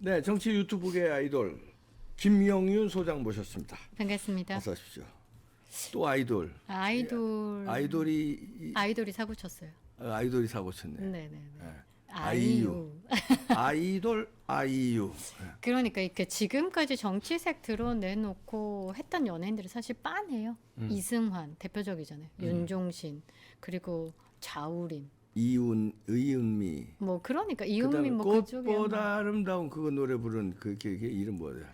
네, 정치 유튜브계 아이돌 김영윤 소장 모셨습니다. 반갑습니다. 어서 오십시오. 또 아이돌. 아이돌이 사고 쳤어요. 아이돌이 사고 쳤네. 네네네. 네. 아이유. 아이돌 아이유. 네. 그러니까 이렇게 지금까지 정치색 드러내놓고 했던 연예인들이 사실 빤해요. 이승환 대표적이잖아요. 윤종신 그리고 자우림. 의은미. 뭐 그러니까 이은미 뭐 그쪽에 꽃보다 아름다운 그거 노래 부른 그 이름 뭐야?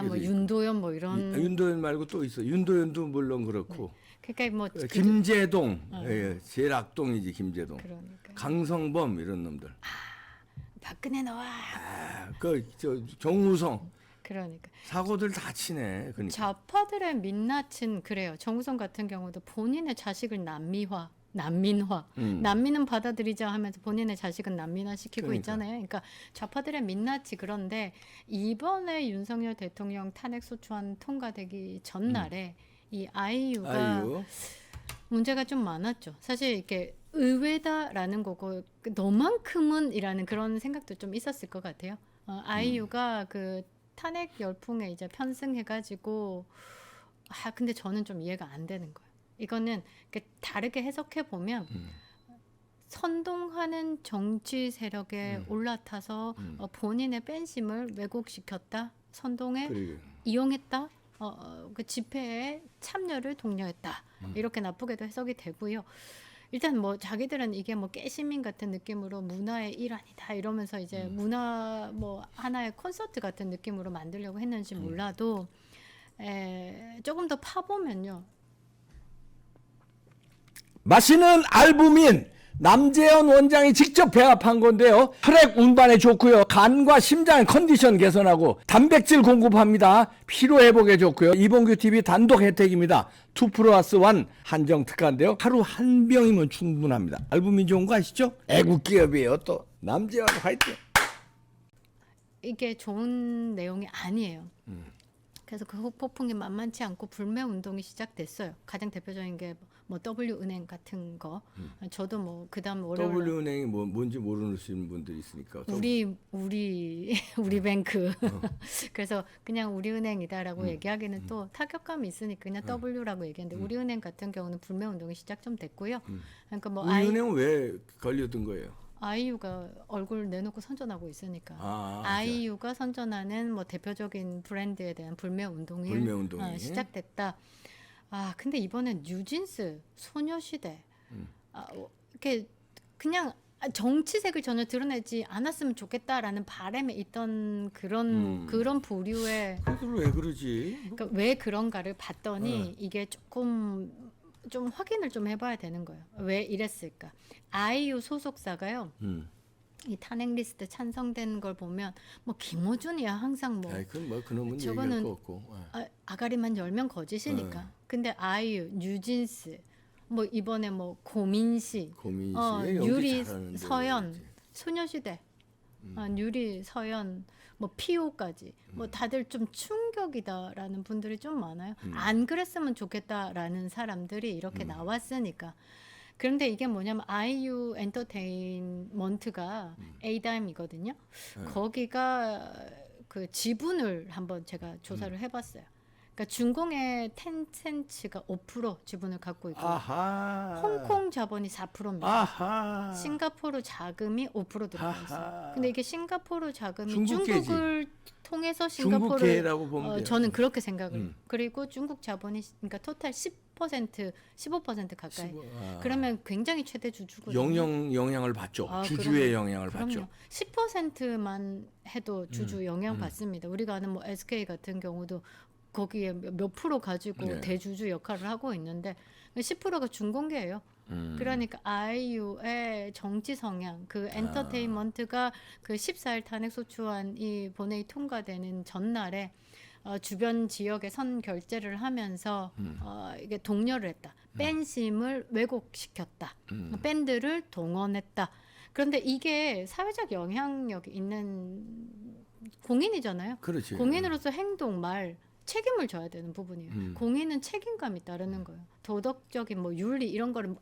뭐 윤도현 뭐 이런. 윤도현 말고 또 있어. 윤도현도 물론 그렇고. 네. 그러니까 뭐 김재동. 예, 제일 악동이지 김재동. 그러니까. 강성범 이런 놈들. 박근혜 나와. 정우성. 그러니까. 사고들 다 치네. 그러니까. 좌파들의 민낯은 그래요. 정우성 같은 경우도 본인의 자식을 난민화. 난민은 받아들이자 하면서 본인의 자식은 난민화 시키고 그러니까. 있잖아요. 그러니까 좌파들의 민낯이 그런데 이번에 윤석열 대통령 탄핵 소추안 통과되기 전날에 이 아이유가 문제가 좀 많았죠. 사실 이렇게 의외다라는 거고 너만큼은이라는 그런 생각도 좀 있었을 것 같아요. 아이유가 그 탄핵 열풍에 이제 편승해가지고 근데 저는 좀 이해가 안 되는 거예요. 이거는 다르게 해석해 보면 선동하는 정치 세력에 올라타서 본인의 팬심을 왜곡시켰다, 선동에 이용했다, 그 집회에 참여를 독려했다 이렇게 나쁘게도 해석이 되고요. 일단 뭐 자기들은 이게 뭐 깨시민 같은 느낌으로 문화의 일환이다 이러면서 이제 문화 뭐 하나의 콘서트 같은 느낌으로 만들려고 했는지 몰라도 조금 더 파보면요. 마시는 알부민 남재현 원장이 직접 배합한 건데요. 혈액 운반에 좋고요. 간과 심장 컨디션 개선하고 단백질 공급합니다. 피로 회복에 좋고요. 이봉규 TV 단독 혜택입니다. 2+1 한정 특가인데요. 하루 한 병이면 충분합니다. 알부민 좋은 거 아시죠? 애국 기업이에요. 또 남재현 화이팅. 이게 좋은 내용이 아니에요. 그래서 그 폭풍이 만만치 않고 불매 운동이 시작됐어요. 가장 대표적인 게 뭐 W은행 같은 거. 저도 뭐 그다음 월요일 W은행이 뭔지 모르시는 분들이 있으니까. 우리 뱅크. 그래서 그냥 우리은행이다라고 얘기하기는 또 타격감이 있으니까 그냥 W라고 얘기했는데 우리은행 같은 경우는 불매 운동이 시작 좀 됐고요. 그러니까 뭐 우리은행은 왜 걸려든 거예요? 아이유가 얼굴 내놓고 선전하고 있으니까 아이유가 선전하는 뭐 대표적인 브랜드에 대한 불매 운동이 시작됐다. 근데 이번엔 뉴진스, 소녀시대 이렇게 그냥 정치색을 전혀 드러내지 않았으면 좋겠다라는 바람에 있던 그런 부류의. 그걸 왜 그러지? 그러니까 왜 그런가를 봤더니 이게 조금 좀 확인을 좀 해봐야 되는 거예요. 왜 이랬을까? 아이유 소속사가요. 이 탄핵 리스트 찬성된 걸 보면 뭐 김어준이야 항상 뭐. 그건 뭐 그놈은 저거는 얘기할 거 없고. 아가리만 열면 거짓이니까. 근데 아이유, 뉴진스, 뭐 이번에 뭐 고민씨, 유리, 서연, 소녀시대, 유리, 서연, 뭐 피오까지 뭐 다들 좀 충격이다라는 분들이 좀 많아요. 안 그랬으면 좋겠다라는 사람들이 이렇게 나왔으니까. 그런데 이게 뭐냐면 아이유 엔터테인먼트가 에이다임이거든요. 거기가 그 지분을 한번 제가 조사를 해봤어요. 그러니까 중공의 텐센츠가 5% 지분을 갖고 있고 홍콩 자본이 4%입니다. 싱가포르 자금이 5% 들어가 있어요. 근데 이게 싱가포르 자금이 중국을 통해서 중국계라고 보면 돼요. 저는 그렇게 생각을. 그리고 중국 자본이 그러니까 토탈 10%, 15% 가까이. 그러면 굉장히 최대 주주거든요. 영향을 받죠. 주주의 영향을 받죠. 10%만 해도 주주 영향 받습니다. 우리가 아는 뭐 SK 같은 경우도 거기에 몇 프로 가지고 대주주 역할을 하고 있는데 10%가 중공개예요. 그러니까 아이유의 정치 성향, 그 엔터테인먼트가 그 14일 탄핵 소추안이 본회의 통과되는 전날에 주변 지역에 선 결제를 하면서 이게 독려를 했다. 팬심을 왜곡시켰다. 밴드를 동원했다. 그런데 이게 사회적 영향력이 있는 공인이잖아요. 그렇지. 공인으로서 행동, 말 책임을 져야 되는 부분이에요. 공인은 책임감이 따르는 거예요. 도덕적인 뭐 윤리 이런 거를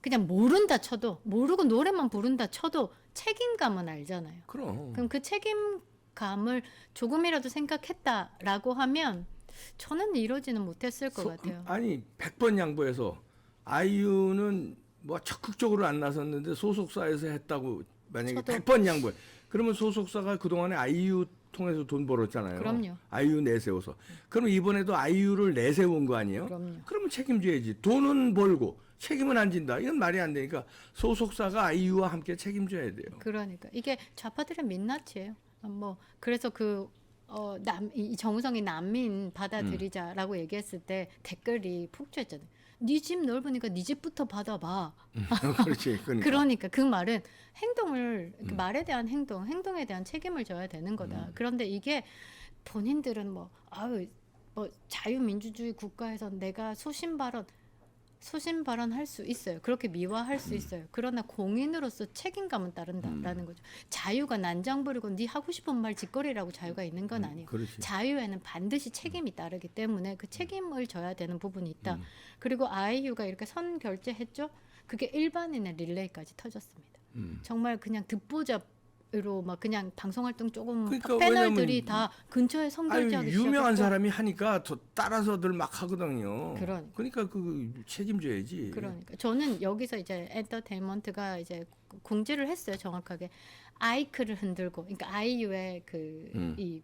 그냥 모른다 쳐도 모르고 노래만 부른다 쳐도 책임감은 알잖아요. 그럼 그 책임 감을 조금이라도 생각했다라고 하면 저는 이러지는 못했을 것 같아요. 아니 100번 양보해서 아이유는 뭐 적극적으로 안 나섰는데 소속사에서 했다고 만약에 저도- 100번 양보해. 그러면 소속사가 그동안에 아이유 통해서 돈 벌었잖아요. 그럼요. 아이유 내세워서. 그럼 이번에도 아이유를 내세운 거 아니에요? 그럼요. 그러면 책임져야지. 돈은 벌고 책임은 안 진다. 이건 말이 안 되니까 소속사가 아이유와 함께 책임져야 돼요. 그러니까 이게 좌파들의 민낯이에요. 뭐 그래서 이 정우성이 난민 받아들이자라고 얘기했을 때 댓글이 폭주했잖아요. 네 집 넓으니까 네 집부터 받아봐. 그렇지. 그러니까 그 말은 행동을 그 말에 대한 행동에 대한 책임을 져야 되는 거다. 그런데 이게 본인들은 뭐 자유민주주의 국가에서 내가 소신 발언할 수 있어요. 그렇게 미화할 수 있어요. 그러나 공인으로서 책임감은 따른다라는 거죠. 자유가 난장 부리고 네 하고 싶은 말 짓거리라고 자유가 있는 건 아니에요. 그렇지. 자유에는 반드시 책임이 따르기 때문에 그 책임을 져야 되는 부분이 있다. 그리고 아이유가 이렇게 선 결제했죠. 그게 일반인의 릴레이까지 터졌습니다. 정말 그냥 듣보잡으로 막 그냥 방송 활동 조금 그러니까 패널들이 왜냐면 다 근처에 선 결제하기 유명한 시작했고. 사람이 하니까 더 따라서들 막 하거든요. 그러니까. 그 책임져야지. 그러니까 저는 여기서 이제 엔터테인먼트가 이제 공지를 했어요. 정확하게 아이크를 흔들고, 그러니까 아이유의 이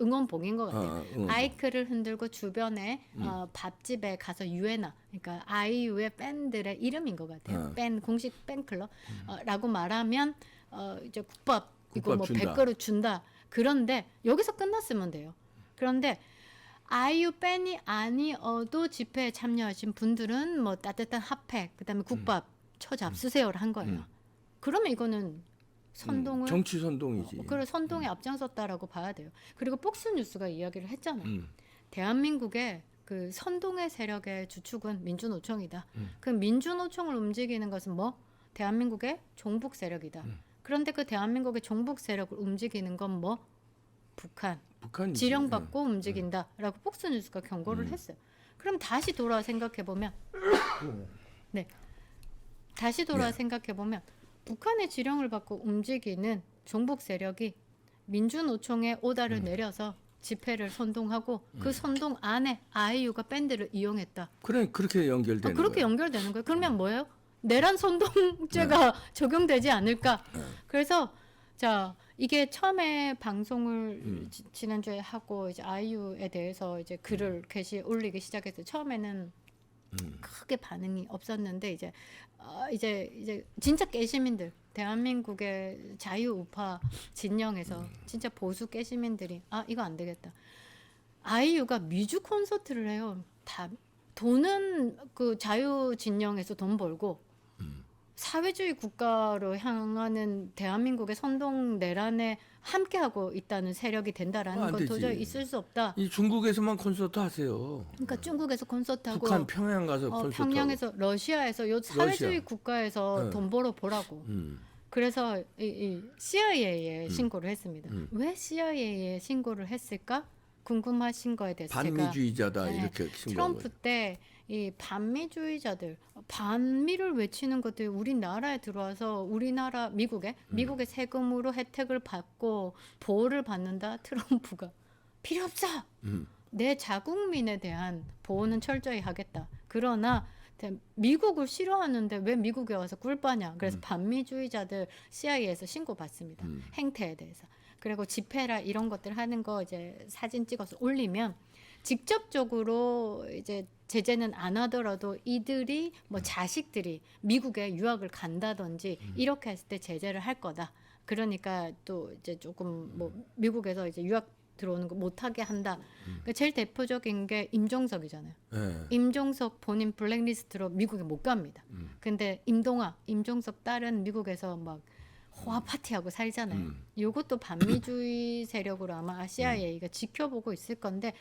응원봉인 것 같아요. 아이크를 흔들고 주변에 밥집에 가서 유에나, 그러니까 아이유의 팬들의 이름인 것 같아요. 공식 팬클럽 라고 말하면 이제 국밥 이거 뭐 준다. 100그릇 준다. 그런데 여기서 끝났으면 돼요. 그런데 아이유 팬이 아니어도 집회에 참여하신 분들은 뭐 따뜻한 핫팩, 그다음에 국밥 처잡수세요를 한 거예요. 그러면 이거는 선동을 정치 선동이지. 그래 선동에 앞장섰다라고 봐야 돼요. 그리고 폭스뉴스가 이야기를 했잖아요. 대한민국의 그 선동의 세력의 주축은 민주노총이다. 그 민주노총을 움직이는 것은 뭐 대한민국의 종북 세력이다. 그런데 그 대한민국의 종북 세력을 움직이는 건 뭐 북한 지령받고 움직인다라고 폭스뉴스가 경고를 했어요. 그럼 다시 돌아와 생각해 보면, 생각해 보면 북한의 지령을 받고 움직이는 종북 세력이 민주노총의 오다를 내려서 집회를 선동하고 그 선동 안에 아이유가 밴드를 이용했다. 그렇게 연결되는 그렇게 거예요. 연결되는 거예요. 그러면 뭐예요? 내란 선동죄가 적용되지 않을까? 그래서 자 이게 처음에 방송을 지난주에 하고 이제 아이유에 대해서 이제 글을 게시에 올리기 시작했어요. 처음에는 크게 반응이 없었는데 이제 진짜 깨시민들 대한민국의 자유우파 진영에서 진짜 보수 깨시민들이 이거 안 되겠다. 아이유가 미주 콘서트를 해요. 다 돈은 그 자유 진영에서 돈 벌고 사회주의 국가로 향하는 대한민국의 선동 내란에 함께하고 있다는 세력이 된다라는 안 건 되지. 도저히 있을 수 없다. 이 중국에서만 콘서트 하세요. 그러니까 중국에서 콘서트하고 북한 평양 가서 콘서트. 평양에서 러시아에서 요 사회주의 국가에서 돈 벌어 보라고. 그래서 이 CIA에 신고를 했습니다. 왜 CIA에 신고를 했을까? 궁금하신 거에 대해서 반미주의자다 제가 이렇게 신고한 트럼프 때 이 반미주의자들 반미를 외치는 것들이 우리나라에 들어와서 우리나라 미국의 세금으로 혜택을 받고 보호를 받는다. 트럼프가 필요 없어. 내 자국민에 대한 보호는 철저히 하겠다. 그러나 미국을 싫어하는데 왜 미국에 와서 꿀빠냐. 그래서 반미주의자들 CIA에서 신고받습니다. 행태에 대해서. 그리고 집회라 이런 것들 하는 거 이제 사진 찍어서 올리면 직접적으로 이제 제재는 안 하더라도 이들이 뭐 자식들이 미국에 유학을 간다든지 이렇게 했을 때 제재를 할 거다. 그러니까 또 이제 조금 뭐 미국에서 이제 유학 들어오는 거 못하게 한다. 그러니까 제일 대표적인 게 임종석이잖아요. 임종석 본인 블랙리스트로 미국에 못 갑니다. 근데 임종석 딸은 미국에서 막 호화 파티하고 살잖아요. 이것도 반미주의 세력으로 아마 CIA가 지켜보고 있을 건데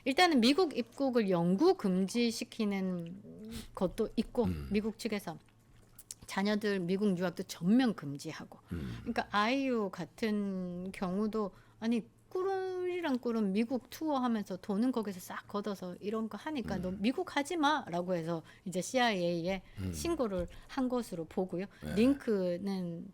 일단은 미국 입국을 영구 금지시키는 것도 있고 미국 측에서 자녀들 미국 유학도 전면 금지하고. 그러니까 아이유 같은 경우도 아니 꿀이랑 꿀은 미국 투어하면서 돈은 거기서 싹 걷어서 이런 거 하니까 너 미국 하지 마라고 해서 이제 CIA에 신고를 한 것으로 보고요. 링크는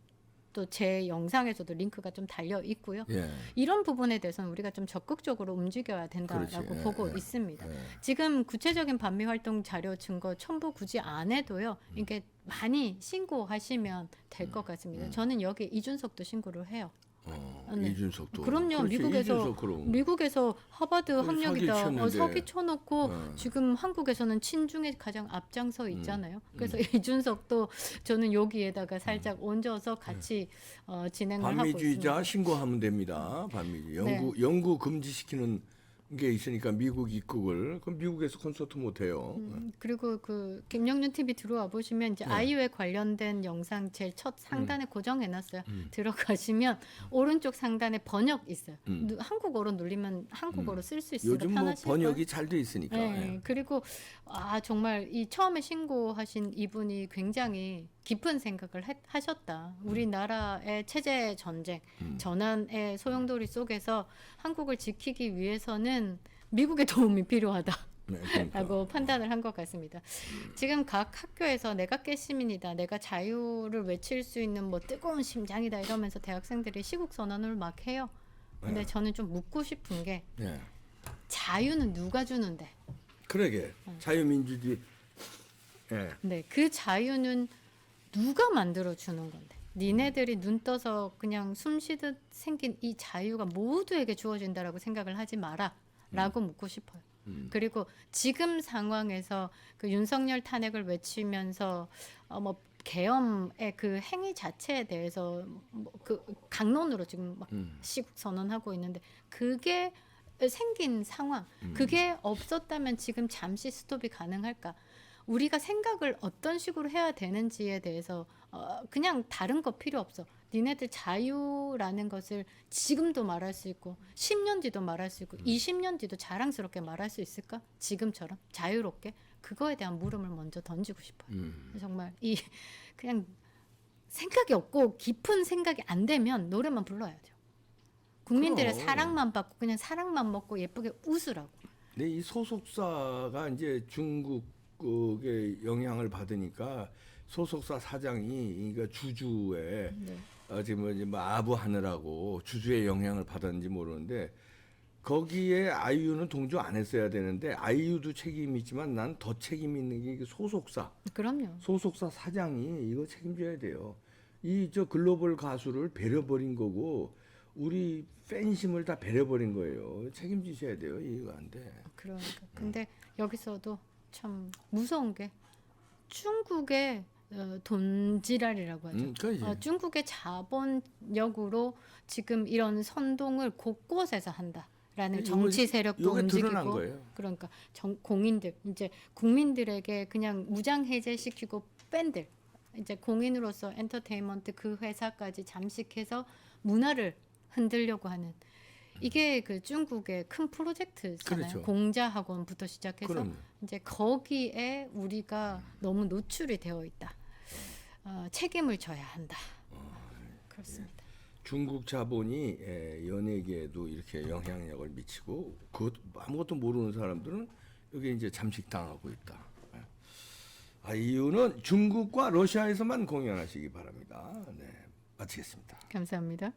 또 제 영상에서도 링크가 좀 달려 있고요. 예. 이런 부분에 대해서는 우리가 좀 적극적으로 움직여야 된다라고 그렇지. 보고 있습니다. 지금 구체적인 반미 활동 자료 증거 첨부 굳이 안 해도요. 이게 많이 신고하시면 될 것 같습니다. 저는 여기 이준석도 신고를 해요. 네. 이준석도. 그럼요. 그렇지, 미국에서 이준석 그럼. 미국에서 하버드 합력이다. 사기 쳤는데. 사기 쳐놓고 지금 한국에서는 친중에 가장 앞장서 있잖아요. 그래서 이준석도 저는 여기에다가 살짝 얹어서 같이 진행을 하고 반미주의자 있습니다. 신고하면 됩니다. 반미주의. 네. 영구 금지시키는 게 있으니까 미국 입국을 그럼 미국에서 콘서트 못 해요. 그리고 그 김영윤 TV 들어와 보시면 이제 아이유에 관련된 영상 제일 첫 상단에 고정해놨어요. 들어가시면 오른쪽 상단에 번역 있어요. 한국어로 누르면 한국어로 쓸 수 있으니까 요즘 뭐 편하실 번역이 거예요. 잘 돼 있으니까. 네, 예. 그리고 정말 이 처음에 신고하신 이분이 굉장히 깊은 생각을 하셨다. 우리나라의 체제 전쟁, 전환의 소용돌이 속에서 한국을 지키기 위해서는 미국의 도움이 필요하다. 네, 그러니까. 라고 판단을 한 것 같습니다. 지금 각 학교에서 내가 깨시민이다, 내가 자유를 외칠 수 있는 뭐 뜨거운 심장이다 이러면서 대학생들이 시국 선언을 막 해요. 근데 저는 좀 묻고 싶은 게 예. 자유는 누가 주는데? 그러게 자유민주주의. 예. 네, 그 자유는 누가 만들어 주는 건데? 니네들이 눈 떠서 그냥 숨 쉬듯 생긴 이 자유가 모두에게 주어진다라고 생각을 하지 마라라고 묻고 싶어요. 그리고 지금 상황에서 그 윤석열 탄핵을 외치면서 뭐 계엄의 그 행위 자체에 대해서 뭐그 강론으로 지금 막 시국 선언하고 있는데 그게 생긴 상황, 그게 없었다면 지금 잠시 스톱이 가능할까? 우리가 생각을 어떤 식으로 해야 되는지에 대해서 그냥 다른 거 필요 없어. 니네들 자유라는 것을 지금도 말할 수 있고 10년 뒤도 말할 수 있고 20년 뒤도 자랑스럽게 말할 수 있을까? 지금처럼 자유롭게 그거에 대한 물음을 먼저 던지고 싶어요. 정말 이 그냥 생각이 없고 깊은 생각이 안 되면 노래만 불러야죠. 국민들의 그럼. 사랑만 받고 그냥 사랑만 먹고 예쁘게 웃으라고. 근데 이 소속사가 이제 중국의 영향을 받으니까 소속사 사장이 그러니까 주주의 지금 이제 뭐 아부하느라고 주주의 영향을 받았는지 모르는데 거기에 아이유는 동조 안 했어야 되는데 아이유도 책임이 있지만 난 더 책임 있는 게 소속사. 그럼요. 소속사 사장이 이거 책임져야 돼요. 이 저 글로벌 가수를 배려버린 거고 우리 팬심을 다 배려버린 거예요. 책임지셔야 돼요. 이거 안 돼. 그러니까. 근데 여기서도 참 무서운 게 중국의 돈지랄이라고 하죠. 그러지. 중국의 자본력으로 지금 이런 선동을 곳곳에서 한다라는 정치 세력도 이게 드러난 움직이고, 거예요. 그러니까 공인들 이제 국민들에게 그냥 무장 해제시키고 밴들 이제 공인으로서 엔터테인먼트 그 회사까지 잠식해서 문화를 흔들려고 하는 이게 그 중국의 큰 프로젝트잖아요. 그렇죠. 공자학원부터 시작해서 그럼요. 이제 거기에 우리가 너무 노출이 되어 있다. 책임을 져야 한다. 그렇습니다. 중국 자본이 연예계에도 이렇게 영향력을 미치고 그 아무것도 모르는 사람들은 여기 이제 잠식당하고 있다. 이유는 중국과 러시아에서만 공연하시기 바랍니다. 네, 마치겠습니다. 감사합니다.